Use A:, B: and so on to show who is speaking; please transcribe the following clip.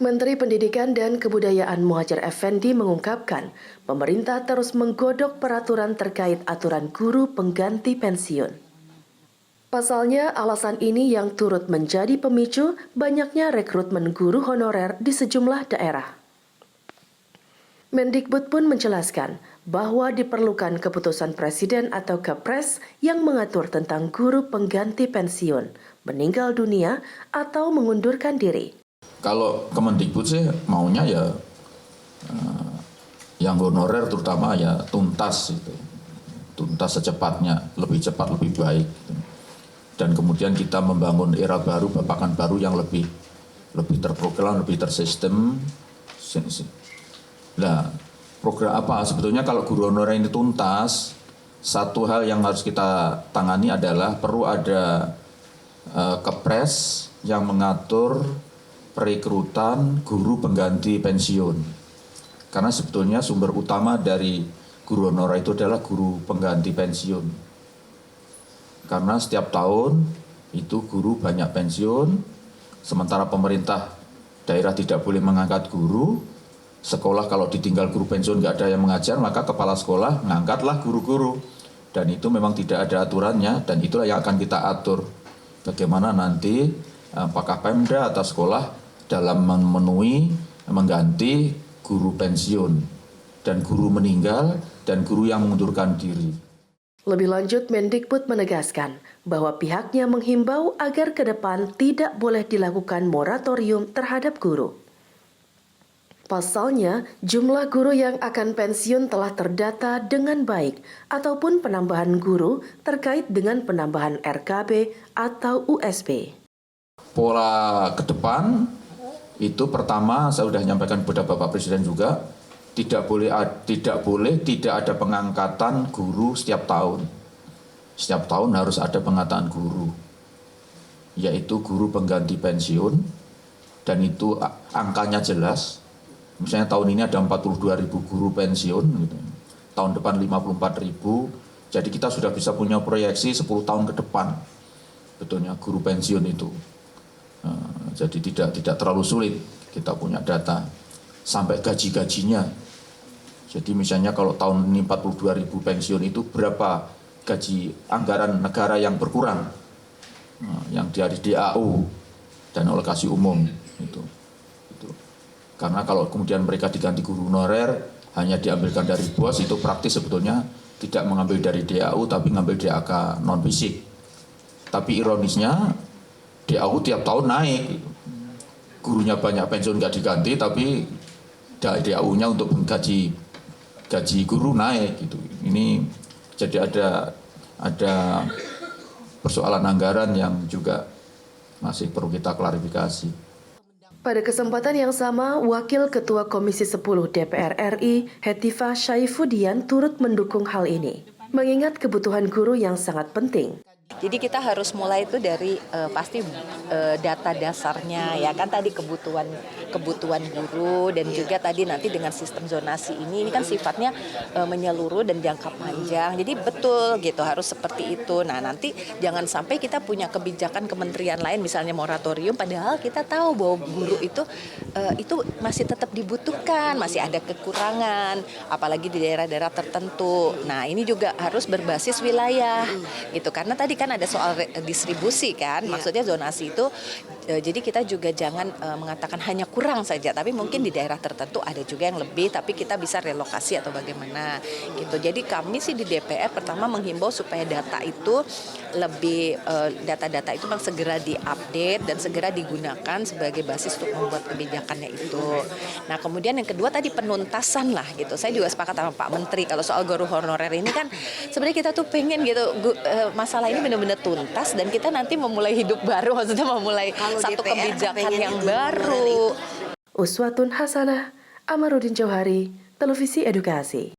A: Menteri Pendidikan dan Kebudayaan Muhadjir Effendi mengungkapkan, pemerintah terus menggodok peraturan terkait aturan guru pengganti pensiun. Pasalnya, alasan ini yang turut menjadi pemicu banyaknya rekrutmen guru honorer di sejumlah daerah. Mendikbud pun menjelaskan bahwa diperlukan keputusan Presiden atau Kepres yang mengatur tentang guru pengganti pensiun, meninggal dunia, atau mengundurkan diri.
B: Kalau Kemendikbud sih maunya ya yang honorer terutama ya tuntas itu. Tuntas secepatnya, lebih cepat lebih baik. Dan kemudian kita membangun era baru, bapakan baru yang lebih terprogram, lebih tersistem. Nah, program apa sebetulnya kalau guru honorer ini tuntas, satu hal yang harus kita tangani adalah perlu ada Kepres yang mengatur perekrutan guru pengganti pensiun. Karena sebetulnya sumber utama dari guru honorer itu adalah guru pengganti pensiun. Karena setiap tahun itu guru banyak pensiun, sementara pemerintah daerah tidak boleh mengangkat guru, sekolah kalau ditinggal guru pensiun nggak ada yang mengajar, maka kepala sekolah ngangkatlah guru-guru. Dan itu memang tidak ada aturannya, dan itulah yang akan kita atur. Bagaimana nanti apakah Pemda atau sekolah dalam memenuhi, mengganti guru pensiun, dan guru meninggal, dan guru yang mengundurkan diri.
A: Lebih lanjut, Mendikbud menegaskan bahwa pihaknya menghimbau agar ke depan tidak boleh dilakukan moratorium terhadap guru. Pasalnya, jumlah guru yang akan pensiun telah terdata dengan baik ataupun penambahan guru terkait dengan penambahan RKB atau USP.
B: Pola ke depan itu pertama saya sudah menyampaikan kepada Bapak Presiden juga, tidak boleh tidak ada pengangkatan guru setiap tahun. Setiap tahun harus ada pengangkatan guru, yaitu guru pengganti pensiun, dan itu angkanya jelas. Misalnya tahun ini ada 42.000 guru pensiun, gitu. Tahun depan 54.000, jadi kita sudah bisa punya proyeksi 10 tahun ke depan, betulnya guru pensiun itu. Jadi tidak terlalu sulit, kita punya data sampai gaji-gajinya. Jadi misalnya kalau tahun ini 42.000 pensiun itu berapa gaji anggaran negara yang berkurang, yang dari DAU dan alokasi umum itu. Karena kalau kemudian mereka diganti guru honorer hanya diambilkan dari BOS, itu praktis sebetulnya tidak mengambil dari DAU tapi mengambil DAK non fisik. Tapi ironisnya DAU tiap tahun naik, gurunya banyak pensiun nggak diganti tapi DAU-nya untuk gaji guru naik gitu. Ini jadi ada persoalan anggaran yang juga masih perlu kita klarifikasi.
A: Pada kesempatan yang sama, Wakil Ketua Komisi 10 DPR RI, Hetifah Syaifuddin turut mendukung hal ini, mengingat kebutuhan guru yang sangat penting.
C: Jadi kita harus mulai itu dari pasti data dasarnya, ya kan, tadi kebutuhan guru, dan juga tadi nanti dengan sistem zonasi ini kan sifatnya menyeluruh dan jangka panjang. Jadi betul gitu, harus seperti itu. Nah, nanti jangan sampai kita punya kebijakan kementerian lain misalnya moratorium, padahal kita tahu bahwa guru itu masih tetap dibutuhkan, masih ada kekurangan, apalagi di daerah-daerah tertentu. Nah, ini juga harus berbasis wilayah gitu, karena tadi kan ada soal distribusi kan, maksudnya zonasi itu, jadi kita juga jangan mengatakan hanya kurang saja, tapi mungkin di daerah tertentu ada juga yang lebih, tapi kita bisa relokasi atau bagaimana gitu. Jadi kami sih di DPR pertama menghimbau supaya data itu lebih, data-data itu memang segera diupdate dan segera digunakan sebagai basis untuk membuat kebijakannya itu. Nah, kemudian yang kedua tadi penuntasan lah gitu. Saya juga sepakat sama Pak Menteri kalau soal guru honorer ini kan sebenarnya kita tuh pengen gitu masalah ini benar-benar tuntas dan kita nanti memulai hidup baru, maksudnya memulai satu kebijakan yang baru.
A: Uswatun Hasanah, Amarudin Jauhari, Televisi Edukasi.